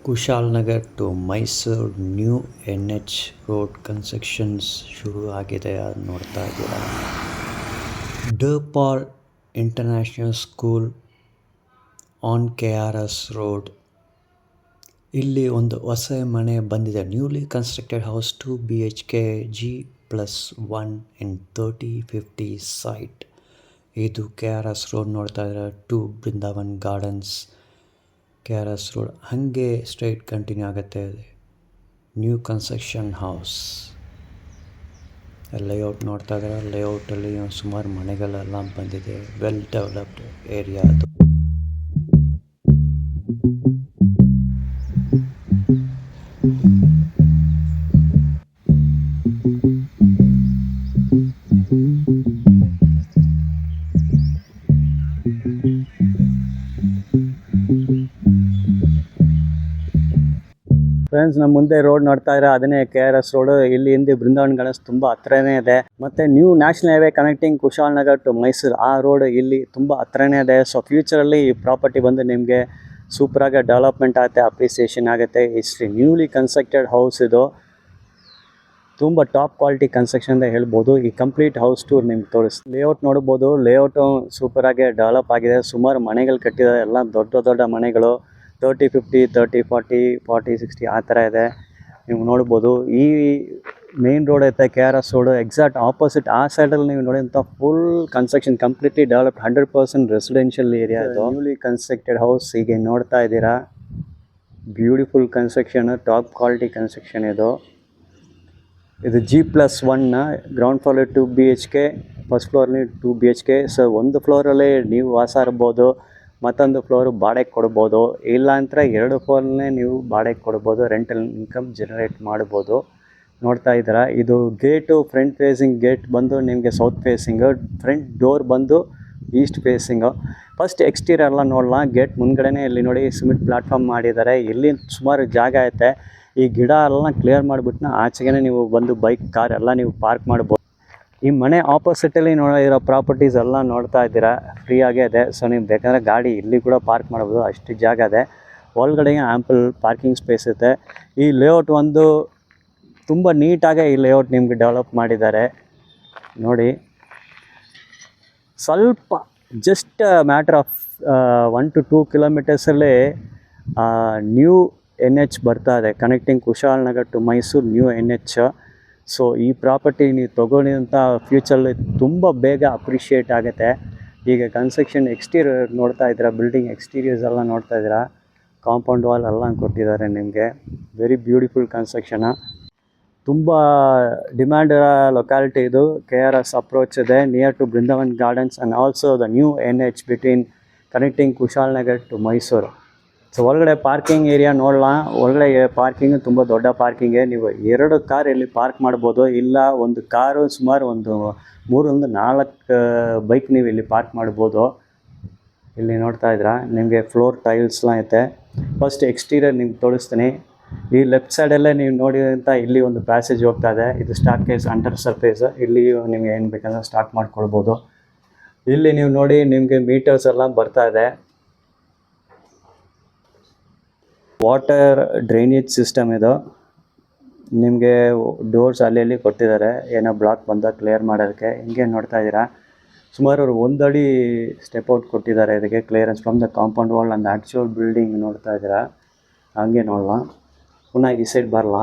Kushalnagar to Mysuru new NH road constructions ಶುರು ಆಗಿದೆ. ನೋಡ್ತಾ ಇದ್ದೀರಾ. De Paul international school on KRS road. ಇಲ್ಲಿ ಒಂದು ಹೊಸ ಮನೆ ಬಂದಿದೆ. Newly constructed house 2 BHK G+1 in 30-50 site. ಇದು KRS ರೋಡ್ ನೋಡ್ತಾ ಇದ್ದೀರಾ. To Brindavan gardens KRS road ಹಾಗೆ ಸ್ಟ್ರೈಟ್ ಕಂಟಿನ್ಯೂ ಆಗುತ್ತೆ. ನ್ಯೂ ಕನ್ಸ್ಟ್ರಕ್ಷನ್ ಹೌಸ್ ಲೇಔಟ್ ನೋಡ್ತಾ ಇದ್ದಾರೆ. ಲೇಔಟಲ್ಲಿ ಸುಮಾರು ಮನೆಗಳೆಲ್ಲ ಬಂದಿದೆ. ವೆಲ್ ಡೆವಲಪ್ಡ್ ಏರಿಯಾ ಅದು. ಫ್ರೆಂಡ್ಸ್, ನಮ್ಮ ಮುಂದೆ ರೋಡ್ ನೋಡ್ತಾ ಇದ್ರೆ ಅದನ್ನೇ KRS ರೋಡ್. ಇಲ್ಲಿ ಹಿಂದೆ ಬೃಂದಾವನ್ ಗಾರ್ಡನ್ಸ್ ತುಂಬ ಹತ್ರನೇ ಇದೆ. ಮತ್ತೆ new national highway connecting Kushalnagar to Mysuru, ಆ ರೋಡ್ ಇಲ್ಲಿ ತುಂಬ ಹತ್ರನೇ ಇದೆ. ಸೊ ಫ್ಯೂಚರಲ್ಲಿ ಈ ಪ್ರಾಪರ್ಟಿ ಬಂದು ನಿಮಗೆ ಸೂಪರಾಗಿ ಡೆವಲಪ್ಮೆಂಟ್ ಆಗುತ್ತೆ, ಅಪ್ರಿಸಿಯೇಷನ್ ಆಗುತ್ತೆ. It's newly constructed house. ಇದು ತುಂಬ ಟಾಪ್ ಕ್ವಾಲಿಟಿ ಕನ್ಸ್ಟ್ರಕ್ಷನ್ ಅಂತ ಹೇಳ್ಬೋದು. ಈ ಕಂಪ್ಲೀಟ್ ಹೌಸ್ ಟೂರ್ ನಿಮ್ಗೆ ತೋರಿಸ್ತೀನಿ. ಲೇಔಟ್ ನೋಡ್ಬೋದು. ಲೇಔಟು ಸೂಪರಾಗಿ ಡೆವಲಪ್ ಆಗಿದೆ. ಸುಮಾರು ಮನೆಗಳು ಕಟ್ಟಿದ್ದಾರೆ. ಎಲ್ಲ ದೊಡ್ಡ ದೊಡ್ಡ ಮನೆಗಳು 30-50, 30-40, 40-60 ಆ ಥರ ಇದೆ. ನೀವು ನೋಡ್ಬೋದು. ಈ ಮೇನ್ ರೋಡ್ ಐತೆ KRS ರೋಡ್. ಎಕ್ಸಾಕ್ಟ್ ಆಪೋಸಿಟ್ ಆ ಸೈಡಲ್ಲಿ ನೀವು ನೋಡಿದಂಥ full construction completely developed 100% residential area. ಇದು ನ್ಯೂಲಿ ಕನ್ಸ್ಟ್ರಕ್ಟೆಡ್ ಹೌಸ್. ಹೀಗೆ ನೋಡ್ತಾ ಇದ್ದೀರಾ. Beautiful construction, top quality construction ಇದು G+1. Ground floor 2 BHK, first ಫ್ಲೋರ್ಲಿ 2 BHK. ಸೊ ಒಂದು ಫ್ಲೋರಲ್ಲಿ ನೀವು ವಾಸ ಇರ್ಬೋದು, ಮತ್ತೊಂದು ಫ್ಲೋರು ಬಾಡಿಗೆ ಕೊಡ್ಬೋದು. ಇಲ್ಲ ಅಂದರೆ 2 ಫ್ಲೋರ್ನೇ ನೀವು ಬಾಡಿಗೆ ಕೊಡ್ಬೋದು. ರೆಂಟಲ್ ಇನ್ಕಮ್ ಜನರೇಟ್ ಮಾಡ್ಬೋದು. ನೋಡ್ತಾ ಇದ್ದೀರಾ. ಇದು ಗೇಟು ಫ್ರಂಟ್ ಫೇಸಿಂಗ್ ಗೇಟ್ ಬಂದು ನಿಮಗೆ ಸೌತ್ ಫೇಸಿಂಗು, ಫ್ರಂಟ್ ಡೋರ್ ಬಂದು ಈಸ್ಟ್ ಫೇಸಿಂಗು. ಫಸ್ಟ್ ಎಕ್ಸ್ಟೀರಿಯರ್ ಎಲ್ಲ ನೋಡೋಣ. ಗೇಟ್ ಮುಂದ್ಗಡೆನೇ ಇಲ್ಲಿ ನೋಡಿ ಸಿಮೆಂಟ್ ಪ್ಲಾಟ್ಫಾರ್ಮ್ ಮಾಡಿದ್ದಾರೆ. ಇಲ್ಲಿ ಸುಮಾರು ಜಾಗ ಐತೆ. ಈ ಗಿಡ ಎಲ್ಲ ಕ್ಲಿಯರ್ ಮಾಡಿಬಿಟ್ಟು ಆಚೆಗೆ ನೀವು ಬಂದು ಬೈಕ್, ಕಾರ್ ಎಲ್ಲ ನೀವು ಪಾರ್ಕ್ ಮಾಡ್ಬೋದು. ಈ ಮನೆ ಆಪೋಸಿಟಲ್ಲಿ ಇರೋ ಪ್ರಾಪರ್ಟೀಸ್ ಎಲ್ಲ ನೋಡ್ತಾ ಇದ್ದೀರಾ. ಫ್ರೀ ಆಗೇ ಇದೆ. ಸೊ ನೀವು ಬೇಕಾದ್ರೆ ಗಾಡಿ ಇಲ್ಲಿ ಕೂಡ ಪಾರ್ಕ್ ಮಾಡ್ಬೋದು, ಅಷ್ಟು ಜಾಗ ಇದೆ. ಒಳಗಡೆಗೆ ಆ್ಯಂಪಲ್ ಪಾರ್ಕಿಂಗ್ ಸ್ಪೇಸ್ ಇದೆ. ಈ ಲೇಔಟ್ ಒಂದು ತುಂಬ ನೀಟಾಗೆ ಈ ಲೇಔಟ್ ನಿಮಗೆ ಡೆವಲಪ್ ಮಾಡಿದ್ದಾರೆ ನೋಡಿ. ಸ್ವಲ್ಪ ಜಸ್ಟ್ ಮ್ಯಾಟ್ರ್ ಆಫ್ 1 to 2 ಕಿಲೋಮೀಟರ್ಸಲ್ಲಿ ನ್ಯೂ NH ಬರ್ತಾ ಇದೆ. Connecting Kushalnagar to Mysuru new NH. So ಈ ಪ್ರಾಪರ್ಟಿ ನೀವು ತೊಗೊಂಡಂಥ ಫ್ಯೂಚರಲ್ಲಿ ತುಂಬ ಬೇಗ ಅಪ್ರಿಷಿಯೇಟ್ ಆಗುತ್ತೆ. ಈಗ ಕನ್ಸ್ಟ್ರಕ್ಷನ್ ಎಕ್ಸ್ಟೀರಿಯರ್ ನೋಡ್ತಾ ಇದ್ದೀರಾ. ಬಿಲ್ಡಿಂಗ್ ಎಕ್ಸ್ಟೀರಿಯರ್ಸ್ ಎಲ್ಲ ನೋಡ್ತಾ ಇದ್ದೀರಾ. ಕಾಂಪೌಂಡ್ ವಾಲ್ ಎಲ್ಲ ಕೊಟ್ಟಿದ್ದಾರೆ ನಿಮಗೆ. Very beautiful construction. ತುಂಬ ಡಿಮ್ಯಾಂಡ್ ಲೊಕ್ಯಾಲಿಟಿ ಇದು. KRS ಅಪ್ರೋಚ್ ಇದೆ near to Brindavan gardens and also the new NH between connecting Kushalnagar to Mysuru. So ಒಳಗಡೆ ಪಾರ್ಕಿಂಗ್ ಏರಿಯಾ ನೋಡೋಣ. ಒಳಗಡೆ ಪಾರ್ಕಿಂಗ್ ತುಂಬ ದೊಡ್ಡ ಪಾರ್ಕಿಂಗೇ. ನೀವು 2 ಕಾರ್ ಇಲ್ಲಿ ಪಾರ್ಕ್ ಮಾಡ್ಬೋದು. ಇಲ್ಲ ಒಂದು ಕಾರು, ಸುಮಾರು ಒಂದು 3-4 ಬೈಕ್ ನೀವು ಇಲ್ಲಿ ಪಾರ್ಕ್ ಮಾಡ್ಬೋದು. ಇಲ್ಲಿ ನೋಡ್ತಾ ಇದ್ದೀರಾ. ನಿಮಗೆ ಫ್ಲೋರ್ ಟೈಲ್ಸ್லாம் ಐತೆ. ಫಸ್ಟ್ ಎಕ್ಸ್ಟೀರಿಯರ್ ನಿಮ್ಗೆ ತೋರಿಸ್ತೀನಿ. ಈ ಲೆಫ್ಟ್ ಸೈಡಲ್ಲೇ ನೀವು ನೋಡಿದಂಥ ಇಲ್ಲಿ ಒಂದು ಪ್ಯಾಸೇಜ್ ಹೋಗ್ತಾ ಇದೆ. ಇದು ಸ್ಟಾಕ್ ಕೇಸ್ ಅಂಡರ್ ಸರ್ಫೇಸ್. ಇಲ್ಲಿ ನಿಮಗೆ ಏನು ಬೇಕಂದ್ರೆ ಸ್ಟಾರ್ಟ್ ಮಾಡ್ಕೊಳ್ಬೋದು. ಇಲ್ಲಿ ನೀವು ನೋಡಿ ನಿಮಗೆ ಮೀಟರ್ಸ್ ಎಲ್ಲ ಬರ್ತಾ ಇದೆ. ವಾಟರ್ ಡ್ರೈನೇಜ್ ಸಿಸ್ಟಮ್ ಇದು. ನಿಮಗೆ ಡೋರ್ಸ್ ಅಲ್ಲಿ ಕೊಟ್ಟಿದ್ದಾರೆ, ಏನೋ ಬ್ಲಾಕ್ ಬಂದಾಗ ಕ್ಲಿಯರ್ ಮಾಡೋದಕ್ಕೆ. ಹಿಂಗೆ ನೋಡ್ತಾ ಇದ್ದೀರಾ. ಸುಮಾರು 1 ಅಡಿ ಸ್ಟೆಪ್ ಔಟ್ ಕೊಟ್ಟಿದ್ದಾರೆ ಇದಕ್ಕೆ clearance from the compound wall and actual building ನೋಡ್ತಾ ಇದ್ದೀರಾ. ಹಂಗೆ ನೋಡೋಣ. ಪುನಃ ಈ ಸೈಡ್ ಬರಲ್ಲ.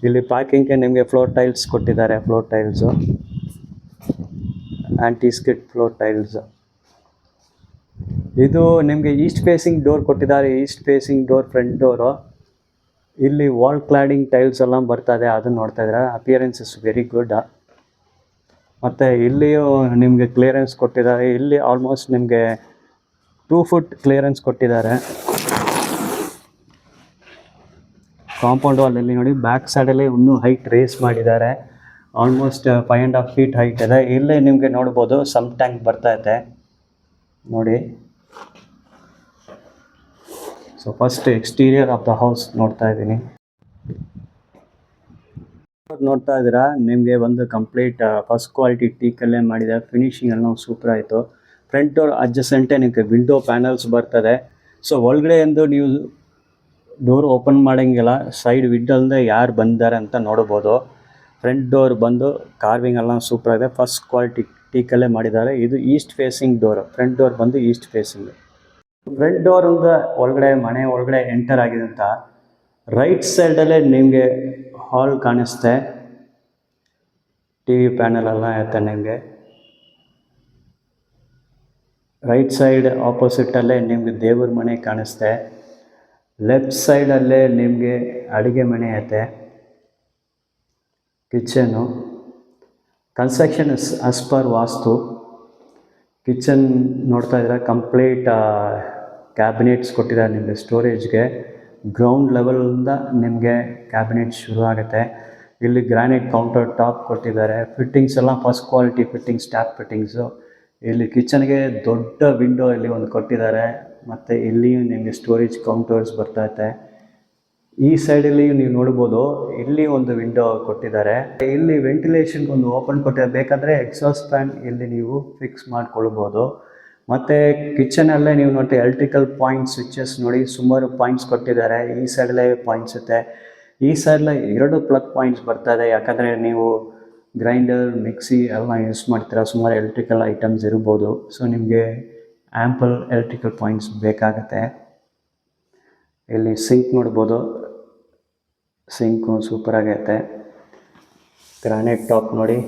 ಇಲ್ಲಿ ಪಾರ್ಕಿಂಗ್ಗೆ ನಿಮಗೆ ಫ್ಲೋರ್ ಟೈಲ್ಸ್ ಕೊಟ್ಟಿದ್ದಾರೆ. ಫ್ಲೋರ್ ಟೈಲ್ಸು ಆ್ಯಂಟಿ ಸ್ಕಿಡ್ ಫ್ಲೋರ್ ಟೈಲ್ಸು. ಇದು ನಿಮಗೆ ಈಸ್ಟ್ ಫೇಸಿಂಗ್ ಡೋರ್ ಕೊಟ್ಟಿದ್ದಾರೆ. East facing door front door. ಇಲ್ಲಿ ವಾಲ್ ಕ್ಲಾಡಿಂಗ್ ಟೈಲ್ಸ್ ಎಲ್ಲ ಬರ್ತಾ ಇದೆ. ಅದನ್ನು ನೋಡ್ತಾ ಇದ್ದಾರೆ. Appearance is very good. ಮತ್ತು ಇಲ್ಲಿಯೂ ನಿಮಗೆ ಕ್ಲಿಯರೆನ್ಸ್ ಕೊಟ್ಟಿದ್ದಾರೆ. ಇಲ್ಲಿ ಆಲ್ಮೋಸ್ಟ್ ನಿಮಗೆ 2 ಫುಟ್ ಕ್ಲಿಯರೆನ್ಸ್ ಕೊಟ್ಟಿದ್ದಾರೆ. ಕಾಂಪೌಂಡ್ ವಾಲಲ್ಲಿ ನೋಡಿ ಬ್ಯಾಕ್ ಸೈಡಲ್ಲಿ ಇನ್ನೂ ಹೈಟ್ ರೇಸ್ ಮಾಡಿದ್ದಾರೆ. ಆಲ್ಮೋಸ್ಟ್ 5.5 feet ಹೈಟ್ ಇದೆ. ಇಲ್ಲೇ ನಿಮಗೆ ನೋಡ್ಬೋದು ಸಮ್ ಟ್ಯಾಂಕ್ ಬರ್ತಾ ಇದೆ ನೋಡಿ. So first exterior of the house ನೋಡ್ತಾ ಇದ್ದೀನಿ. ನೋಡ್ತಾ ಇದ್ದೀರಾ. ನಿಮಗೆ ಒಂದು ಕಂಪ್ಲೀಟ್ ಫಸ್ಟ್ ಕ್ವಾಲಿಟಿ ಟೀಕಲ್ಲೇ ಮಾಡಿದ್ದಾರೆ. ಫಿನಿಶಿಂಗ್ ಎಲ್ಲ ಸೂಪರ್ ಆಯಿತು. ಫ್ರಂಟ್ ಡೋರ್ ಅಡ್ಜಸೆಂಟೇ ನಿಮಗೆ ವಿಂಡೋ ಪ್ಯಾನಲ್ಸ್ ಬರ್ತದೆ. ಸೊ ಒಳಗಡೆ ಎಂದು ನೀವು ಡೋರ್ ಓಪನ್ ಮಾಡೋಂಗಿಲ್ಲ, ಸೈಡ್ ವಿಡ್ ಅಲ್ಲದೆ ಯಾರು ಬಂದಿದ್ದಾರೆ ಅಂತ ನೋಡ್ಬೋದು. ಫ್ರಂಟ್ ಡೋರ್ ಬಂದು ಕಾರ್ವಿಂಗ್ ಎಲ್ಲ ಸೂಪರ್ ಇದೆ, ಫಸ್ಟ್ ಕ್ವಾಲಿಟಿ ಟೀಕಲ್ಲೇ ಮಾಡಿದ್ದಾರೆ. ಇದು East facing door, front door ಬಂದು ಈಸ್ಟ್ ಫೇಸಿಂಗ್. ಫ್ರಂಟ್ ಡೋರಿಂದ ಒಳಗಡೆ ಮನೆ ಒಳಗಡೆ ಎಂಟರ್ ಆಗಿದೆ ಅಂತ ರೈಟ್ ಸೈಡಲ್ಲೇ ನಿಮಗೆ ಹಾಲ್ ಕಾಣಿಸುತ್ತೆ. ಟಿ ವಿ ಪ್ಯಾನಲ್ ಎಲ್ಲ ಇರುತ್ತೆ ನಿಮಗೆ. ರೈಟ್ ಸೈಡ್ ಆಪೋಸಿಟಲ್ಲೇ ನಿಮಗೆ ದೇವ್ರ ಮನೆ ಕಾಣಿಸುತ್ತೆ. ಲೆಫ್ಟ್ ಸೈಡಲ್ಲೇ ನಿಮಗೆ ಅಡುಗೆ ಮನೆ ಐತೆ, ಕಿಚನು. ಕನ್ಸ್ಟ್ರಕ್ಷನ್ ಆಸ್ ಪರ್ ವಾಸ್ತು. ಕಿಚನ್ ನೋಡ್ತಾ ಇದ್ರೆ ಕಂಪ್ಲೀಟ್ ಕ್ಯಾಬಿನೆಟ್ಸ್ ಕೊಟ್ಟಿದ್ದಾರೆ ನಿಮಗೆ ಸ್ಟೋರೇಜ್ಗೆ. ಗ್ರೌಂಡ್ ಲೆವೆಲಿಂದ ನಿಮಗೆ ಕ್ಯಾಬಿನೆಟ್ ಶುರು ಆಗುತ್ತೆ. ಇಲ್ಲಿ ಗ್ರಾನೈಟ್ ಕೌಂಟರ್ ಟಾಪ್ ಕೊಟ್ಟಿದ್ದಾರೆ. ಫಿಟ್ಟಿಂಗ್ಸ್ ಎಲ್ಲ first quality fittings, tap fittings. ಇಲ್ಲಿ ಕಿಚನ್ಗೆ ದೊಡ್ಡ ವಿಂಡೋ ಇಲ್ಲಿ ಒಂದು ಕೊಟ್ಟಿದ್ದಾರೆ. ಮತ್ತು ಇಲ್ಲಿ ನಿಮಗೆ ಸ್ಟೋರೇಜ್ ಕೌಂಟರ್ಸ್ ಬರ್ತೈತೆ. ಈ ಸೈಡಲ್ಲಿ ನೀವು ನೋಡ್ಬೋದು, ಇಲ್ಲಿ ಒಂದು ವಿಂಡೋ ಕೊಟ್ಟಿದ್ದಾರೆ. ಇಲ್ಲಿ ವೆಂಟಿಲೇಷನ್ಗೆ ಒಂದು ಓಪನ್ ಕೊಟ್ಟಿದ್ದಾರೆ, ಬೇಕಾದರೆ ಎಕ್ಸಾಸ್ಟ್ ಫ್ಯಾನ್ ಇಲ್ಲಿ ನೀವು ಫಿಕ್ಸ್ ಮಾಡ್ಕೊಳ್ಬೋದು. ಮತ್ತು ಕಿಚನಲ್ಲೇ ನೀವು ನೋಡಿ ಎಲೆಕ್ಟ್ರಿಕಲ್ ಪಾಯಿಂಟ್ ಸ್ವಿಚಸ್ ನೋಡಿ ಸುಮಾರು ಪಾಯಿಂಟ್ಸ್ ಕೊಟ್ಟಿದ್ದಾರೆ. ಈ ಸೈಡಲ್ಲೇ ಪಾಯಿಂಟ್ಸ್ ಇರುತ್ತೆ, ಈ ಸೈಡಲ್ಲೇ 2 ಪ್ಲಗ್ ಪಾಯಿಂಟ್ಸ್ ಬರ್ತದೆ. ಯಾಕಂದರೆ ನೀವು ಗ್ರೈಂಡರ್, ಮಿಕ್ಸಿ ಎಲ್ಲ ಯೂಸ್ ಮಾಡ್ತೀರಾ, ಸುಮಾರು ಎಲೆಕ್ಟ್ರಿಕಲ್ ಐಟಮ್ಸ್ ಇರ್ಬೋದು. ಸೊ ನಿಮಗೆ ಆ್ಯಂಪಲ್ ಎಲೆಕ್ಟ್ರಿಕಲ್ ಪಾಯಿಂಟ್ಸ್ ಬೇಕಾಗತ್ತೆ. ಇಲ್ಲಿ ಸಿಂಕ್ ನೋಡ್ಬೋದು, ಸಿಂಕು ಸೂಪರಾಗೈತೆ. ಗ್ರಾನೈಟ್ ಟಾಪ್ ನೋಡಿ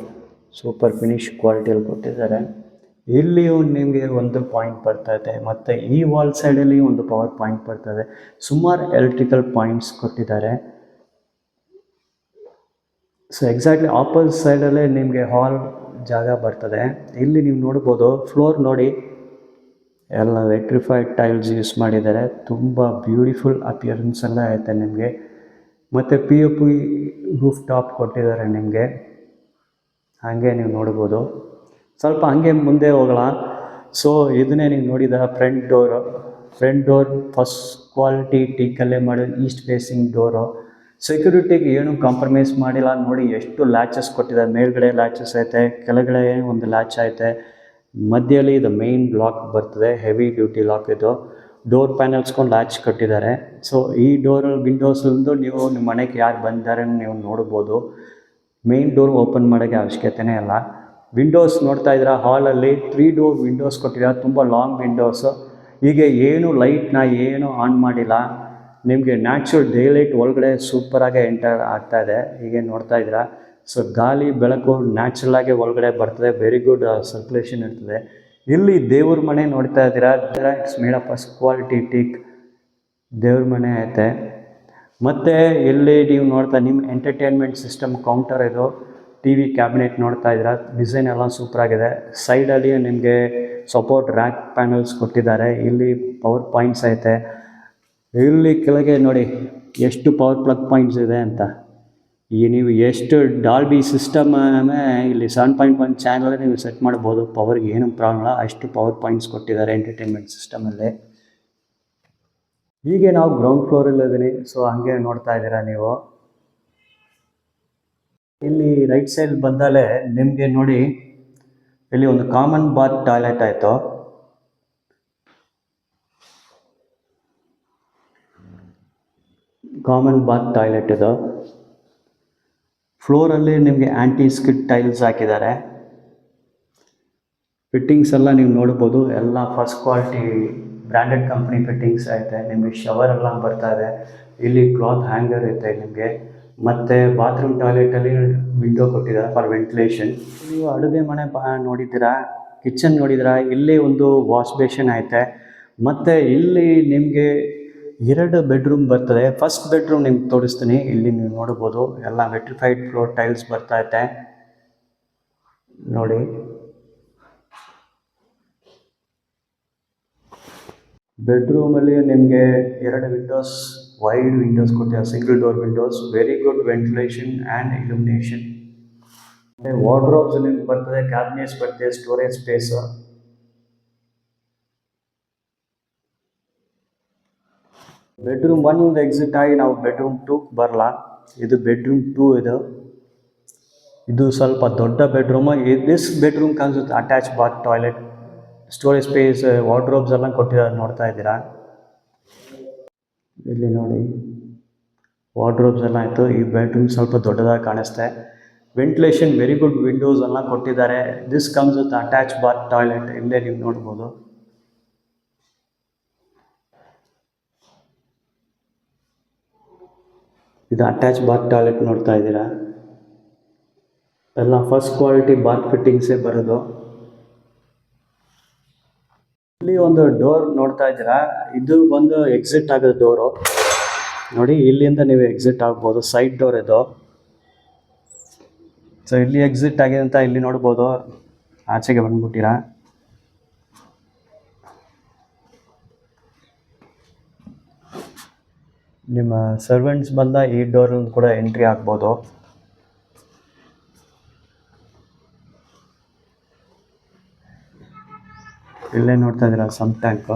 ಸೂಪರ್ ಫಿನಿಶ್ ಕ್ವಾಲಿಟಿಯಲ್ಲಿ ಕೊಟ್ಟಿದ್ದಾರೆ. ಇಲ್ಲಿಯೂ ನಿಮಗೆ ಒಂದು ಪಾಯಿಂಟ್ ಬರ್ತದೆ, ಮತ್ತು ಈ ವಾಲ್ ಸೈಡಲ್ಲಿ ಒಂದು ಪವರ್ ಪಾಯಿಂಟ್ ಬರ್ತದೆ. ಸುಮಾರು ಎಲೆಕ್ಟ್ರಿಕಲ್ ಪಾಯಿಂಟ್ಸ್ ಕೊಟ್ಟಿದ್ದಾರೆ. ಸೊ ಎಕ್ಸಾಕ್ಟ್ಲಿ ಆಪೋಸಿಟ್ ಸೈಡಲ್ಲೇ ನಿಮಗೆ ಹಾಲ್ ಜಾಗ ಬರ್ತದೆ. ಇಲ್ಲಿ ನೀವು ನೋಡ್ಬೋದು, ಫ್ಲೋರ್ ನೋಡಿ ಎಲ್ಲ ವೆಟ್ರಿಫೈಡ್ ಟೈಲ್ಸ್ ಯೂಸ್ ಮಾಡಿದ್ದಾರೆ. ತುಂಬ ಬ್ಯೂಟಿಫುಲ್ ಅಪಿಯರೆನ್ಸ್ ಎಲ್ಲ ಐತೆ ನಿಮಗೆ. ಮತ್ತು POP ರೂಫ್ ಟಾಪ್ ಕೊಟ್ಟಿದ್ದಾರೆ ನಿಮಗೆ. ಹಾಗೆ ನೀವು ನೋಡ್ಬೋದು. ಸ್ವಲ್ಪ ಹಾಗೆ ಮುಂದೆ ಹೋಗೋಣ. ಸೊ ಇದನ್ನೇ ನೀವು ನೋಡಿದ ಫ್ರಂಟ್ ಡೋರ್ ಫಸ್ಟ್ ಕ್ವಾಲಿಟಿ ಟೀಕಲ್ಲೇ ಮಾಡಿ ಈಸ್ಟ್ ಫೇಸಿಂಗ್ ಡೋರು. ಸೆಕ್ಯೂರಿಟಿಗೆ ಏನು ಕಾಂಪ್ರಮೈಸ್ ಮಾಡಿಲ್ಲ. ನೋಡಿ ಎಷ್ಟು ಲ್ಯಾಚಸ್ ಕೊಟ್ಟಿದ್ದಾರೆ. ಮೇಲ್ಗಡೆ ಲ್ಯಾಚಸ್ ಐತೆ, ಕೆಳಗಡೆ ಒಂದು ಲ್ಯಾಚ್ ಐತೆ, ಮಧ್ಯದಲ್ಲಿ ಇದು ಮೇನ್ ಲಾಕ್ ಬರ್ತದೆ, ಹೆವಿ ಡ್ಯೂಟಿ ಲಾಕ್ ಇದು. ಡೋರ್ ಪ್ಯಾನಲ್ಸ್ಕೊಂಡು ಲ್ಯಾಚ್ ಕಟ್ಟಿದ್ದಾರೆ. ಸೊ ಈ ವಿಂಡೋಸಂದು ನೀವು ನಿಮ್ಮ ಮನೆಗೆ ಯಾರು ಬಂದಿದ್ದಾರೆ ನೀವು ನೋಡ್ಬೋದು. ಮೇನ್ ಡೋರ್ ಓಪನ್ ಮಾಡೋಕ್ಕೆ ಅವಶ್ಯಕತೆನೇ ಇಲ್ಲ. ವಿಂಡೋಸ್ ನೋಡ್ತಾ ಇದ್ದೀರಾ, ಹಾಲಲ್ಲಿ 3 ಡೋರ್ ವಿಂಡೋಸ್ ಕೊಟ್ಟಿದ್ದಾರೆ, ತುಂಬ ಲಾಂಗ್ ವಿಂಡೋಸು. ಹೀಗೆ ಏನು ಲೈಟ್ನ ಏನು ಆನ್ ಮಾಡಿಲ್ಲ, ನಿಮಗೆ ನ್ಯಾಚುರಲ್ ಡೇ ಲೈಟ್ ಒಳಗಡೆ ಸೂಪರಾಗಿ ಎಂಟರ್ ಆಗ್ತಾಯಿದೆ. ಹೀಗೆ ನೋಡ್ತಾ ಇದ್ದೀರಾ. ಸೊ ಗಾಳಿ ಬೆಳಕು ನ್ಯಾಚುರಲಾಗಿ ಒಳಗಡೆ ಬರ್ತದೆ, ವೆರಿ ಗುಡ್ ಸರ್ಕ್ಯುಲೇಷನ್ ಇರ್ತದೆ. ಇಲ್ಲಿ ದೇವ್ರ ಮನೆ ನೋಡ್ತಾ ಇದ್ದೀರಾ, it's made of first quality teak ದೇವ್ರ ಮನೆ ಐತೆ. ಮತ್ತು ಇಲ್ಲಿ ನೀವು ನೋಡ್ತಾ ನಿಮ್ಮ ಎಂಟರ್ಟೈನ್ಮೆಂಟ್ ಸಿಸ್ಟಮ್ ಕೌಂಟರ್ ಇದು, TV ಕ್ಯಾಬಿನೆಟ್ ನೋಡ್ತಾ ಇದ್ದೀರಾ, ಡಿಸೈನ್ ಎಲ್ಲ ಸೂಪರಾಗಿದೆ. ಸೈಡಲ್ಲಿ ನಿಮಗೆ ಸಪೋರ್ಟ್ ರ್ಯಾಕ್ ಪ್ಯಾನಲ್ಸ್ ಕೊಟ್ಟಿದ್ದಾರೆ. ಇಲ್ಲಿ ಪವರ್ ಪಾಯಿಂಟ್ಸ್ ಐತೆ. ಇಲ್ಲಿ ಕೆಳಗೆ ನೋಡಿ ಎಷ್ಟು ಪವರ್ ಪ್ಲಗ್ ಪಾಯಿಂಟ್ಸ್ ಇದೆ ಅಂತ. ಈಗ ನೀವು ಎಷ್ಟು ಡಾಲ್ಬಿ ಸಿಸ್ಟಮ್ ಇಲ್ಲಿ 7.1 ಚಾನಲ್ ನೀವು ಸೆಟ್ ಮಾಡ್ಬೋದು. ಪವರ್ಗೆ ಏನೂ ಪ್ರಾಬ್ಲಮ್ ಇಲ್ಲ, ಅಷ್ಟು ಪವರ್ ಪಾಯಿಂಟ್ಸ್ ಕೊಟ್ಟಿದ್ದಾರೆ ಎಂಟರ್ಟೈನ್ಮೆಂಟ್ ಸಿಸ್ಟಮಲ್ಲಿ. ಹೀಗೆ ನಾವು ಗ್ರೌಂಡ್ ಫ್ಲೋರಲ್ಲಿದ್ದೀನಿ. ಸೊ ಹಾಗೆ ನೋಡ್ತಾ ಇದ್ದೀರಾ ನೀವು. ಇಲ್ಲಿ ರೈಟ್ ಸೈಡ್ ಬಂದಲೇ ನಿಮಗೆ ನೋಡಿ ಇಲ್ಲಿ ಒಂದು ಕಾಮನ್ ಬಾತ್ ಟಾಯ್ಲೆಟ್ ಆಯಿತು. ಕಾಮನ್ ಬಾತ್ ಟಾಯ್ಲೆಟ್ ಇದು. ಫ್ಲೋರಲ್ಲಿ ನಿಮಗೆ ಆ್ಯಂಟಿ ಸ್ಕಿಡ್ ಟೈಲ್ಸ್ ಹಾಕಿದ್ದಾರೆ. ಫಿಟ್ಟಿಂಗ್ಸ್ ಎಲ್ಲ ನೀವು ನೋಡ್ಬೋದು, ಎಲ್ಲ first quality branded company fittings ಐತೆ. ನಿಮಗೆ ಶವರ್ ಎಲ್ಲ ಬರ್ತಾ ಇದೆ. ಇಲ್ಲಿ ಕ್ಲಾತ್ ಹ್ಯಾಂಗರ್ ಐತೆ ನಿಮಗೆ. ಮತ್ತು ಬಾತ್ರೂಮ್ ಟಾಯ್ಲೆಟಲ್ಲಿ ವಿಂಡೋ ಕೊಟ್ಟಿದ್ದಾರೆ ಫಾರ್ ವೆಂಟಿಲೇಷನ್. ನೀವು ಅಡುಗೆ ಮನೆ ನೋಡಿದ್ದೀರಾ, ಕಿಚನ್ ನೋಡಿದ್ದೀರಾ. ಇಲ್ಲಿ ಒಂದು ವಾಶ್ ಬೇಷನ್ ಐತೆ. ಮತ್ತು ಇಲ್ಲಿ ನಿಮಗೆ 2 ಬೆಡ್ರೂಮ್ ಬರ್ತದೆ. ಫಸ್ಟ್ ಬೆಡ್ರೂಮ್ ನಿಮ್ಗೆ ತೋರಿಸ್ತೀನಿ. ಇಲ್ಲಿ ನೀವು ನೋಡ್ಬೋದು ಎಲ್ಲ ವೆಟ್ರಿಫೈಡ್ ಫ್ಲೋರ್ ಟೈಲ್ಸ್ ಬರ್ತೈತೆ ನೋಡಿ. ಬೆಡ್ರೂಮಲ್ಲಿ ನಿಮಗೆ 2 ವಿಂಡೋಸ್, ವೈಡ್ ವಿಂಡೋಸ್ ಕೊಟ್ಟಿದ್ದಾರೆ, single door Windows, very good ventilation and illumination. ಮತ್ತು ವಾರ್ಡ್ರೋಬ್ಸ್ ನಿಮ್ಗೆ ಬರ್ತದೆ, ಕ್ಯಾಬಿನೆಟ್ಸ್ ಬರ್ತದೆ, ಸ್ಟೋರೇಜ್ ಸ್ಪೇಸ್. ಬೆಡ್ರೂಮ್ 1 ಎಕ್ಸಿಟ್ ಆಗಿ ನಾವು ಬೆಡ್ರೂಮ್ 2 ಬರಲ್ಲ. ಇದು ಬೆಡ್ರೂಮ್ 2 ಇದು ಸ್ವಲ್ಪ ದೊಡ್ಡ bedroom. This bedroom comes with attach bath toilet, storage space, wardrobes ಎಲ್ಲ ಕೊಟ್ಟಿದ್ದಾರೆ ನೋಡ್ತಾ ಇದ್ದೀರಾ. ಇಲ್ಲಿ ನೋಡಿ ವಾರ್ಡ್ರೋಬ್ಸ್ ಎಲ್ಲ ಆಯಿತು. ಈ ಬೆಡ್ರೂಮ್ ಸ್ವಲ್ಪ ದೊಡ್ಡದಾಗಿ ಕಾಣಿಸ್ತೆ. ವೆಂಟಿಲೇಷನ್ ವೆರಿ ಗುಡ್, ವಿಂಡೋಸ್ ಎಲ್ಲ ಕೊಟ್ಟಿದ್ದಾರೆ. This comes with attach bath toilet. ಇಲ್ಲೇ ನೀವು ನೋಡ್ಬೋದು. ಇದು ಅಟ್ಯಾಚ್ ಬಾತ್ ಟಾಯ್ಲೆಟ್ ನೋಡ್ತಾ ಇದ್ದೀರಾ. ಎಲ್ಲ ಫಸ್ಟ್ ಕ್ವಾಲಿಟಿ ಬಾತ್ ಫಿಟ್ಟಿಂಗ್ಸೇ ಬರೋದು. ಇಲ್ಲಿ ಒಂದು ಡೋರ್ ನೋಡ್ತಾ ಇದ್ದೀರಾ, ಇದು ಬಂದು ಎಕ್ಸಿಟ್ ಆಗೋದು ಡೋರು. ನೋಡಿ, ಇಲ್ಲಿಂದ ನೀವು ಎಕ್ಸಿಟ್ ಆಗ್ಬೋದು. ಸೈಡ್ ಡೋರ್ ಇದು. ಸೊ ಇಲ್ಲಿ ಎಕ್ಸಿಟ್ ಆಗಿದೆ ಅಂತ ಇಲ್ಲಿ ನೋಡ್ಬೋದು. ಆಚೆಗೆ ಬಂದ್ಬಿಟ್ಟಿರಾ. ನಿಮ್ಮ ಸರ್ವೆಂಟ್ಸ್ ಬಂದ ಈ ಡೋರಲ್ಲಿ ಕೂಡ ಎಂಟ್ರಿ ಆಗ್ಬೋದು. ಇಲ್ಲೇ ನೋಡ್ತಾ ಇದ್ದೀರಾ some tank.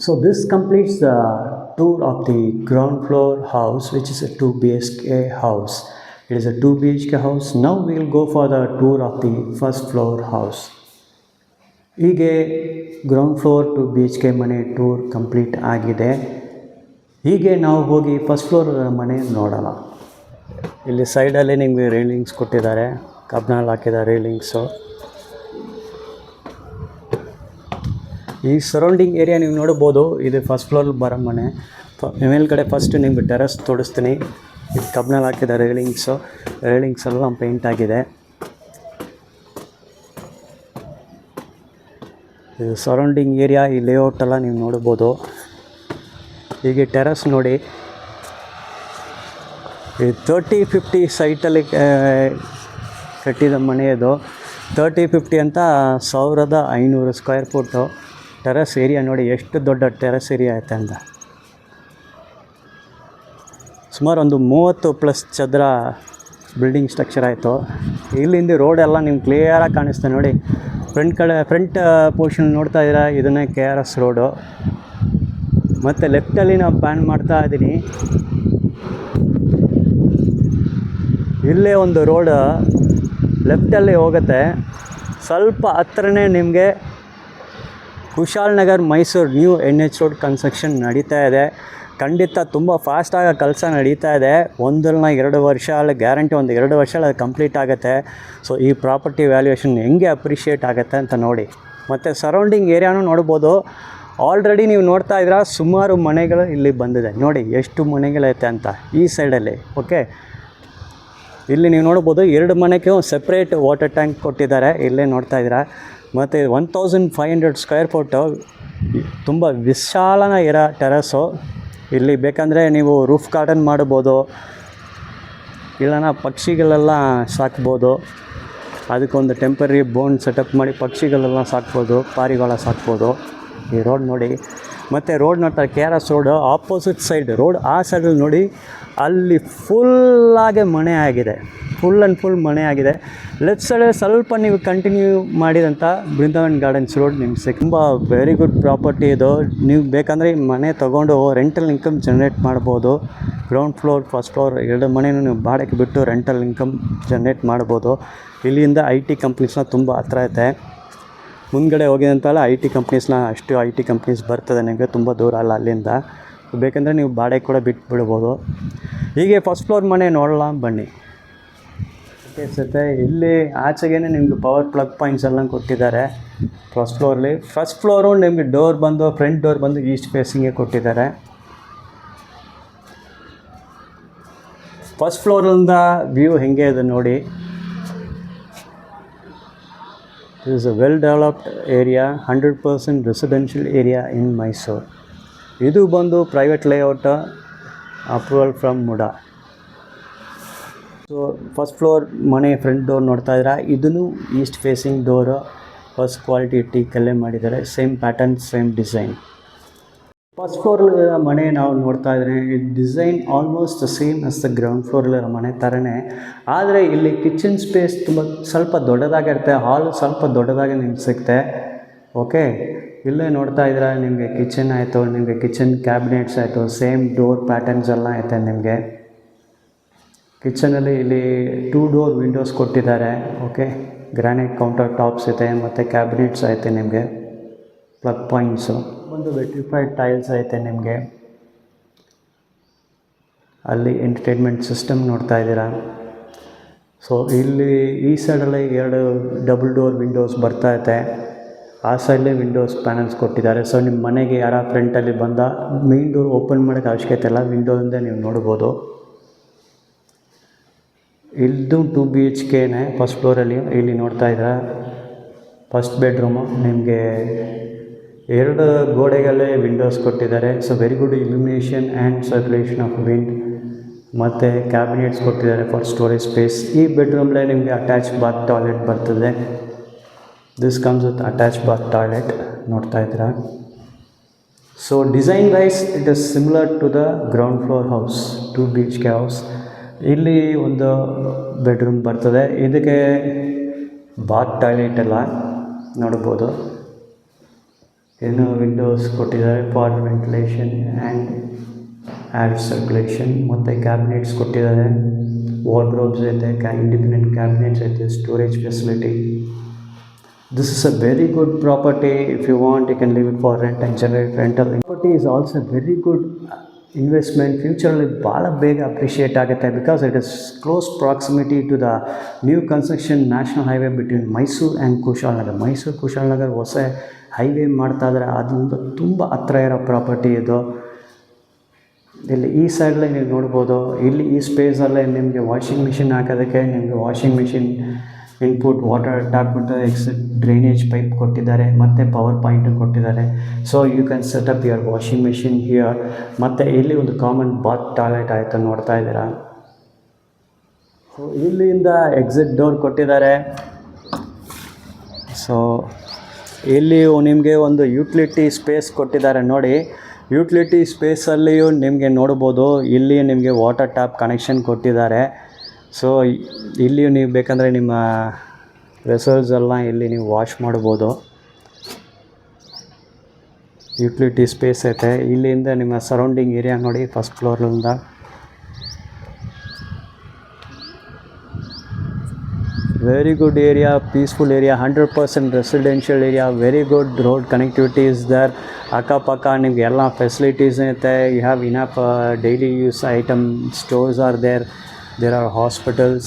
So this completes the tour of the ground floor house, which is a 2 BHK house. It is a 2 BHK house. Now we will go for the tour of the first floor house. ಹೀಗೆ ground floor 2 BHK ಮನೆ tour complete ಆಗಿದೆ. ಹೀಗೆ ನಾವು ಹೋಗಿ first floor ಮನೆ ನೋಡೋಣ. ಇಲ್ಲಿ ಸೈಡಲ್ಲಿ ನಿಮಗೆ ರೈಲಿಂಗ್ಸ್ ಕೊಟ್ಟಿದ್ದಾರೆ, ಕಬ್ಬಿಣಲ್ಲಿ ಹಾಕಿದ ರೈಲಿಂಗ್ಸು. ಈ ಸರೌಂಡಿಂಗ್ ಏರಿಯಾ ನೀವು ನೋಡ್ಬೋದು. ಇದು ಫಸ್ಟ್ ಫ್ಲೋರ್ ಬರೋ ಮನೆ. ಮೇಲ್ಗಡೆ ಫಸ್ಟ್ ನಿಮ್ಗೆ ಟೆರಸ್ ತೋರಿಸ್ತೀನಿ. ಇದು ಕಬ್ಬಿಣಲ್ಲಿ ಹಾಕಿದ ರೈಲಿಂಗ್ಸ್ ಎಲ್ಲ ಪೇಂಟ್ ಆಗಿದೆ. ಇದು ಸರೌಂಡಿಂಗ್ ಏರಿಯಾ, ಈ ಲೇಔಟ್ ಎಲ್ಲ ನೀವು ನೋಡ್ಬೋದು. ಹೀಗೆ ಟೆರಸ್ ನೋಡಿ. ಈ 30-50 ಸೈಟಲ್ಲಿ ಕಟ್ಟಿದ ಮನೆ ಇದು. 30-50 ಅಂತ 1500 ಸ್ಕ್ವೇರ್ ಫುಟ್ಟು. ಟೆರಸ್ ಏರಿಯಾ ನೋಡಿ, ಎಷ್ಟು ದೊಡ್ಡ ಟೆರಸ್ ಏರಿಯಾ ಐತೆ ಅಂತ. ಸುಮಾರು ಒಂದು 30+ ಚದರ ಬಿಲ್ಡಿಂಗ್ ಸ್ಟ್ರಕ್ಚರ್ ಆಯಿತು. ಇಲ್ಲಿಂದ ರೋಡೆಲ್ಲ ನಿಮ್ಗೆ ಕ್ಲಿಯರಾಗಿ ಕಾಣಿಸ್ತೆ ನೋಡಿ. ಫ್ರಂಟ್ ಪೋರ್ಷನ್ ನೋಡ್ತಾ ಇದ್ದೀರಾ, ಇದನ್ನೇ KRS ರೋಡು. ಮತ್ತು ಲೆಫ್ಟಲ್ಲಿ ನಾವು ಪ್ಯಾನ್ ಮಾಡ್ತಾ ಇದ್ದೀನಿ. ಇಲ್ಲೇ ಒಂದು ರೋಡ್ ಲೆಫ್ಟಲ್ಲಿ ಹೋಗುತ್ತೆ. ಸ್ವಲ್ಪ ಹತ್ರನೇ ನಿಮಗೆ Kushalnagar Mysuru new NH road construction ನಡೀತಾ ಇದೆ. ಖಂಡಿತ ತುಂಬ ಫಾಸ್ಟಾಗಿ ಕೆಲಸ ನಡೀತಾ ಇದೆ. 1-2 ವರ್ಷ ಅಲ್ಲ, ಗ್ಯಾರಂಟಿ ಒಂದು 2 ವರ್ಷ ಅದು ಕಂಪ್ಲೀಟ್ ಆಗುತ್ತೆ. ಸೊ ಈ ಪ್ರಾಪರ್ಟಿ ವ್ಯಾಲ್ಯೂಯೇಷನ್ ಹೆಂಗೆ ಅಪ್ರಿಷಿಯೇಟ್ ಆಗುತ್ತೆ ಅಂತ ನೋಡಿ. ಮತ್ತು ಸರೌಂಡಿಂಗ್ ಏರಿಯಾನೂ ನೋಡ್ಬೋದು. ಆಲ್ರೆಡಿ ನೀವು ನೋಡ್ತಾ ಇದ್ದೀರಾ, ಸುಮಾರು ಮನೆಗಳು ಇಲ್ಲಿ ಬಂದಿದೆ. ನೋಡಿ ಎಷ್ಟು ಮನೆಗಳೈತೆ ಅಂತ ಈ ಸೈಡಲ್ಲಿ. ಓಕೆ, ಇಲ್ಲಿ ನೀವು ನೋಡ್ಬೋದು 2 ಮನೆಗೆ ಒಂದು ಸೆಪ್ರೇಟ್ ವಾಟರ್ ಟ್ಯಾಂಕ್ ಕೊಟ್ಟಿದ್ದಾರೆ. ಇಲ್ಲೇ ನೋಡ್ತಾ ಇದ್ದೀರಾ. ಮತ್ತು 1500 ಸ್ಕ್ವೇರ್ ಫುಟ್ಟು ತುಂಬ ವಿಶಾಲನ ಇರೋ ಟೆರಸ್ಸು. ಇಲ್ಲಿ ಬೇಕಂದರೆ ನೀವು ರೂಫ್ ಗಾರ್ಡನ್ ಮಾಡ್ಬೋದು, ಇಲ್ಲನ ಪಕ್ಷಿಗಳೆಲ್ಲ ಸಾಕ್ಬೋದು. ಅದಕ್ಕೊಂದು ಟೆಂಪರರಿ ಬೋನ್ ಸೆಟಪ್ ಮಾಡಿ ಪಕ್ಷಿಗಳೆಲ್ಲ ಸಾಕ್ಬೋದು, ಪಾರಿವಾಳ ಸಾಕ್ಬೋದು. ಈ ರೋಡ್ ನೋಡಿ. ಮತ್ತು ರೋಡ್ ನೋಡ್ತಾರೆ, KRS road opposite side road. ಆ ಸೈಡಲ್ಲಿ ನೋಡಿ, ಅಲ್ಲಿ ಫುಲ್ಲಾಗೆ ಮನೆ ಆಗಿದೆ. ಫುಲ್ ಮನೆ ಆಗಿದೆ. ಲೆಫ್ಟ್ ಸೈಡಲ್ಲಿ ಸ್ವಲ್ಪ ನೀವು ಕಂಟಿನ್ಯೂ ಮಾಡಿದಂಥ ಬೃಂದಾವನ್ ಗಾರ್ಡನ್ಸ್ ರೋಡ್ ನಿಮ್ಗೆ ತುಂಬ ವೆರಿ ಗುಡ್ ಪ್ರಾಪರ್ಟಿ ಇದು. ನೀವು ಬೇಕಂದರೆ ಈ ಮನೆ ತೊಗೊಂಡು ರೆಂಟಲ್ ಇನ್ಕಮ್ ಜನ್ರೇಟ್ ಮಾಡ್ಬೋದು. ಗ್ರೌಂಡ್ ಫ್ಲೋರ್, ಫಸ್ಟ್ ಫ್ಲೋರ್ 2 ಮನೆಯೂ ನೀವು ಬಾಡಿಗೆ ಬಿಟ್ಟು ರೆಂಟಲ್ ಇನ್ಕಮ್ ಜನ್ರೇಟ್ ಮಾಡ್ಬೋದು. ಇಲ್ಲಿಂದ IT ಕಂಪ್ನೀಸ್ನ ತುಂಬ ಹತ್ರ ಐತೆ. ಮುಂದ್ಗಡೆ ಹೋಗಿದಂತೆಲ್ಲ IT ಕಂಪ್ನೀಸ್ನ, ಅಷ್ಟು IT ಕಂಪ್ನೀಸ್ ಬರ್ತದೆ ನಿಮಗೆ, ತುಂಬ ದೂರ ಅಲ್ಲ ಅಲ್ಲಿಂದ. ಬೇಕಂದರೆ ನೀವು ಬಾಡಿಗೆ ಕೂಡ ಬಿಟ್ಟು ಬಿಡ್ಬೋದು. ಹೀಗೆ ಫಸ್ಟ್ ಫ್ಲೋರ್ ಮನೆ ನೋಡೋಣ ಬನ್ನಿ. ಅನಿಸುತ್ತೆ ಇಲ್ಲಿ ಆಚೆಗೇ ನಿಮಗೆ ಪವರ್ ಪ್ಲಗ್ ಪಾಯಿಂಟ್ಸ್ ಎಲ್ಲ ಕೊಟ್ಟಿದ್ದಾರೆ ಫಸ್ಟ್ ಫ್ಲೋರ್ಲಿ. ಫಸ್ಟ್ ಫ್ಲೋರು ನಿಮಗೆ ಡೋರ್ ಬಂದು, ಫ್ರಂಟ್ ಡೋರ್ ಬಂದು ಈಸ್ಟ್ ಫೇಸಿಂಗೇ ಕೊಟ್ಟಿದ್ದಾರೆ. ಫಸ್ಟ್ ಫ್ಲೋರಿಂದ ವ್ಯೂ ಹೆಂಗೆ ಇದೆ ನೋಡಿ. This is a well-developed area, 100% residential area in Mysore. ಇದು ಬಂದು private layout, approval from MUDA. So first floor ಮನೆ ಫ್ರಂಟ್ ಡೋರ್ ನೋಡ್ತಾ ಇದ್ದೀರಾ. ಇದನ್ನು east facing door, first quality ಟೀಕಲ್ಲೇ ಮಾಡಿದ್ದಾರೆ. Same pattern, same design. First ಫ್ಲೋರ್ಲಿರೋ ಮನೆ ನಾವು ನೋಡ್ತಾ ಇದ್ರೆ design almost same as the ground ಫ್ಲೋರ್ಲಿರೋ ಮನೆ ಥರನೇ. ಆದರೆ ಇಲ್ಲಿ ಕಿಚನ್ ಸ್ಪೇಸ್ ತುಂಬ ಸ್ವಲ್ಪ ದೊಡ್ಡದಾಗಿರುತ್ತೆ. ಹಾಲ್ ಸ್ವಲ್ಪ ದೊಡ್ಡದಾಗಿ ನಿಮ್ಗೆ ಸಿಗುತ್ತೆ. ಓಕೆ, ಇಲ್ಲೇ ನೋಡ್ತಾ ಇದ್ರೆ ನಿಮಗೆ ಕಿಚನ್ ಆಯಿತು, ನಿಮಗೆ ಕಿಚನ್ ಕ್ಯಾಬಿನೆಟ್ಸ್ ಆಯಿತು, ಸೇಮ್ ಡೋರ್ ಪ್ಯಾಟರ್ನ್ಸ್ ಎಲ್ಲ ಐತೆ ನಿಮಗೆ. ಕಿಚನಲ್ಲಿ ಇಲ್ಲಿ 2 ಡೋರ್ ವಿಂಡೋಸ್ ಕೊಟ್ಟಿದ್ದಾರೆ. ಓಕೆ, ಗ್ರಾನೈಟ್ ಕೌಂಟರ್ ಟಾಪ್ಸ್ ಇದೆ ಮತ್ತು ಕ್ಯಾಬಿನೆಟ್ಸ್ ಐತೆ ನಿಮಗೆ. ಪ್ಲಗ್ ಪಾಯಿಂಟ್ಸು ಒಂದು ವೆಟ್ರಿಫೈಡ್ ಟೈಲ್ಸ್ ಐತೆ ನಿಮಗೆ. ಅಲ್ಲಿ ಎಂಟರ್ಟೈನ್ಮೆಂಟ್ ಸಿಸ್ಟಮ್ ನೋಡ್ತಾ ಇದ್ದೀರಾ. ಸೊ ಇಲ್ಲಿ ಈ ಸೈಡಲ್ಲಿ 2 ಡಬಲ್ ಡೋರ್ ವಿಂಡೋಸ್ ಬರ್ತೈತೆ, ಆ ಸೈಡಲ್ಲಿ ವಿಂಡೋಸ್ ಪ್ಯಾನಲ್ಸ್ ಕೊಟ್ಟಿದ್ದಾರೆ. ಸೊ ನಿಮ್ಮ ಮನೆಗೆ ಯಾರ ಫ್ರಂಟಲ್ಲಿ ಬಂದ ಮೇನ್ ಡೋರ್ ಓಪನ್ ಮಾಡೋಕ್ಕೆ ಅವಶ್ಯಕತೆ ಇಲ್ಲ, ವಿಂಡೋಯಿಂದ ನೀವು ನೋಡ್ಬೋದು. ಇಲ್ಲದು 2 BHKನೇ ಫಸ್ಟ್ ಫ್ಲೋರಲ್ಲಿ. ಇಲ್ಲಿ ನೋಡ್ತಾ ಇದ್ದೀರಾ ಫಸ್ಟ್ ಬೆಡ್ರೂಮು. ನಿಮಗೆ 2 ಗೋಡೆಗಳೇ ವಿಂಡೋಸ್ ಕೊಟ್ಟಿದ್ದಾರೆ. So very good illumination and circulation of wind. ಮತ್ತು ಕ್ಯಾಬಿನೆಟ್ಸ್ ಕೊಟ್ಟಿದ್ದಾರೆ ಫಾರ್ ಸ್ಟೋರೇಜ್ ಸ್ಪೇಸ್. ಈ ಬೆಡ್ರೂಮ್ಲೇ ನಿಮಗೆ ಅಟ್ಯಾಚ್ ಬಾತ್ ಟಾಯ್ಲೆಟ್ ಬರ್ತದೆ. This comes with attach bath toilet ನೋಡ್ತಾ ಇದ್ದೀರಾ. So design wise it is similar to the ground floor house, 2 BHK house. ಇಲ್ಲಿ ಒಂದು ಬೆಡ್ರೂಮ್ ಬರ್ತದೆ, ಇದಕ್ಕೆ ಬಾತ್ ಟಾಯ್ಲೆಟ್ ಎಲ್ಲ ನೋಡ್ಬೋದು. ಏನು ವಿಂಡೋಸ್ ಕೊಟ್ಟಿದ್ದಾರೆ for ventilation and air circulation. ಮತ್ತು ಕ್ಯಾಬಿನೆಟ್ಸ್ ಕೊಟ್ಟಿದ್ದಾರೆ, ವಾರ್ಡ್ರೋಬ್ಸ್ ಐತೆ, ಇಂಡಿಪೆಂಡೆಂಟ್ ಕ್ಯಾಬಿನೆಟ್ಸ್ ಐತೆ, storage facility. This is a very good property. If you want you can leave it for rent and generate rental. Property is also very good investment. ಫ್ಯೂಚರಲ್ಲಿ ಭಾಳ ಬೇಗ appreciate ಆಗುತ್ತೆ because it is close proximity to the new construction national highway between Mysuru and Kushalnagar. Mysuru Kushalnagar ಹೊಸ highway ಮಾಡ್ತಾ ಇದ್ದಾರೆ, ಅದೊಂದು ತುಂಬ ಹತ್ರ ಇರೋ ಪ್ರಾಪರ್ಟಿ ಇದು. ಇಲ್ಲಿ ಈ ಸೈಡಲ್ಲಿ ನೀವು ನೋಡ್ಬೋದು, ಇಲ್ಲಿ ಈ ಸ್ಪೇಸಲ್ಲೇ ನಿಮಗೆ ವಾಷಿಂಗ್ ಮಿಷಿನ್ ಹಾಕೋದಕ್ಕೆ ನಿಮಗೆ washing machine input water tap ಮತ್ತು ಎಕ್ಸಿಟ್ ಡ್ರೈನೇಜ್ ಪೈಪ್ ಕೊಟ್ಟಿದ್ದಾರೆ, ಮತ್ತು ಪವರ್ ಪಾಯಿಂಟ್ ಕೊಟ್ಟಿದ್ದಾರೆ. So you can set up your washing machine here. ಮತ್ತು ಇಲ್ಲಿ ಒಂದು ಕಾಮನ್ ಬಾತ್ ಟಾಯ್ಲೆಟ್ ಆಯಿತು ನೋಡ್ತಾ ಇದ್ದೀರಾ. ಸೊ ಇಲ್ಲಿಂದ ಎಕ್ಸಿಟ್ ಡೋರ್ ಕೊಟ್ಟಿದ್ದಾರೆ. ಸೊ ಇಲ್ಲಿ ನಿಮಗೆ ಒಂದು ಯುಟಿಲಿಟಿ ಸ್ಪೇಸ್ ಕೊಟ್ಟಿದ್ದಾರೆ ನೋಡಿ. ಯುಟಿಲಿಟಿ ಸ್ಪೇಸಲ್ಲಿಯೂ ನಿಮಗೆ ನೋಡ್ಬೋದು, ಇಲ್ಲಿ ನಿಮಗೆ ವಾಟರ್ ಟ್ಯಾಪ್ ಕನೆಕ್ಷನ್ ಕೊಟ್ಟಿದ್ದಾರೆ. ಸೊ ಇಲ್ಲಿಯೂ ನೀವು ಬೇಕಂದರೆ ನಿಮ್ಮ ವೆಸಲ್ಸ್ ಎಲ್ಲ ಇಲ್ಲಿ ನೀವು ವಾಶ್ ಮಾಡ್ಬೋದು. ಯುಟಿಲಿಟಿ ಸ್ಪೇಸ್ ಐತೆ. ಇಲ್ಲಿಂದ ನಿಮ್ಮ ಸರೌಂಡಿಂಗ್ ಏರಿಯಾ ನೋಡಿ first ಫ್ಲೋರ್ಲಿಂದ. Very good area, peaceful area, 100% residential area, very good road connectivity is there. Akka ನಿಮಗೆ ಎಲ್ಲ ಫೆಸಿಲಿಟೀಸ್ ಐತೆ. You have enough daily use item stores are there. There are hospitals.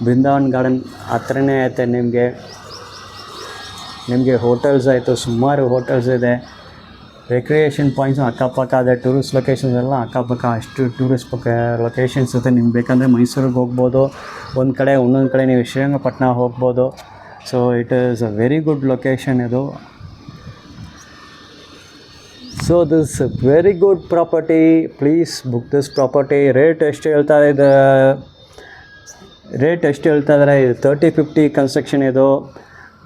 Brindavan garden ಹತ್ರನೇ ಐತೆ. ನಿಮಗೆ hotels ಆಯಿತು, ಸುಮಾರು hotels ಇದೆ. Recreation points ಅಕ್ಕಪಕ್ಕ ಅದೇ. ಟೂರಿಸ್ಟ್ ಲೊಕೇಶನ್ಸ್ ಎಲ್ಲ ಅಕ್ಕಪಕ್ಕ ಅಷ್ಟು ಟೂರಿಸ್ಟ್ ಲೊಕೇಶನ್ಸ್ ಇರುತ್ತೆ. ನಿಮ್ಗೆ ಬೇಕಂದರೆ ಮೈಸೂರಿಗೆ ಹೋಗ್ಬೋದು, ಒಂದು ಕಡೆ ಇನ್ನೊಂದು ಕಡೆ ನೀವು ಶ್ರೀರಂಗಪಟ್ಟಣ ಹೋಗ್ಬೋದು. So it is a very good location ಇದು. So this very good property, please book this property. Rate ಎಷ್ಟು ಹೇಳ್ತಾ ಇದ್ದಾರೆ? ಇದು 30-50 ಕನ್ಸ್ಟ್ರಕ್ಷನ್ ಇದು,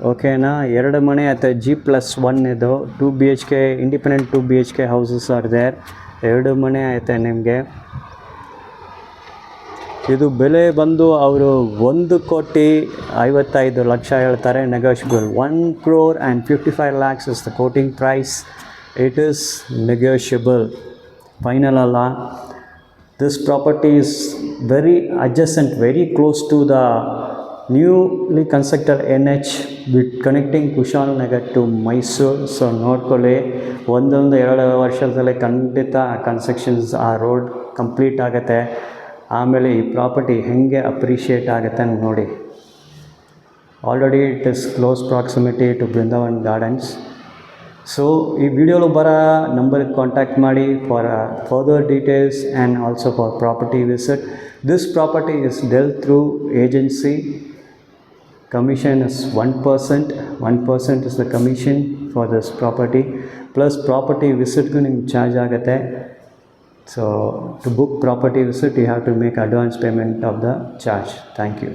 ಓಕೆನಾ. 2 ಮನೆ ಅಥವಾ G+1 ಇದು. 2 BHK independent 2 BHK houses are there. 2 ಮನೆ ಐತೆ ನಿಮಗೆ. ಇದು ಬೆಲೆ ಬಂದು ಅವರು 1,55,00,000 ಹೇಳ್ತಾರೆ. Negotiable. 1,55 lakhs is the quoting price. It is negotiable, final ಅಲ್ಲ. This property is very adjacent, very close to the newly constructed NH with connecting Kushalnagar to Mysuru. So ನೋಡ್ಕೊಳ್ಳಿ, 1-2 ವರ್ಷದಲ್ಲಿ ಖಂಡಿತ ಕನ್ಸ್ಟ್ರಕ್ಷನ್ಸ್ ಆ ರೋಡ್ ಕಂಪ್ಲೀಟ್ ಆಗುತ್ತೆ. ಆಮೇಲೆ ಈ ಪ್ರಾಪರ್ಟಿ ಹೇಗೆ ಅಪ್ರಿಷಿಯೇಟ್ ಆಗುತ್ತೆ ನೋಡಿ. Already it is close proximity to Brindavan Gardens. So ಈ ವಿಡಿಯೋలో ಬರೋ ನಂಬರ್ಗೆ ಕಾಂಟ್ಯಾಕ್ಟ್ ಮಾಡಿ for further details and also for property visit. This property is dealt through agency. Commission is 1%. 1% is the commission for this property. Plus property visit ku nimge charge agate. So to book property visit, you have to make advance payment of the charge. Thank you.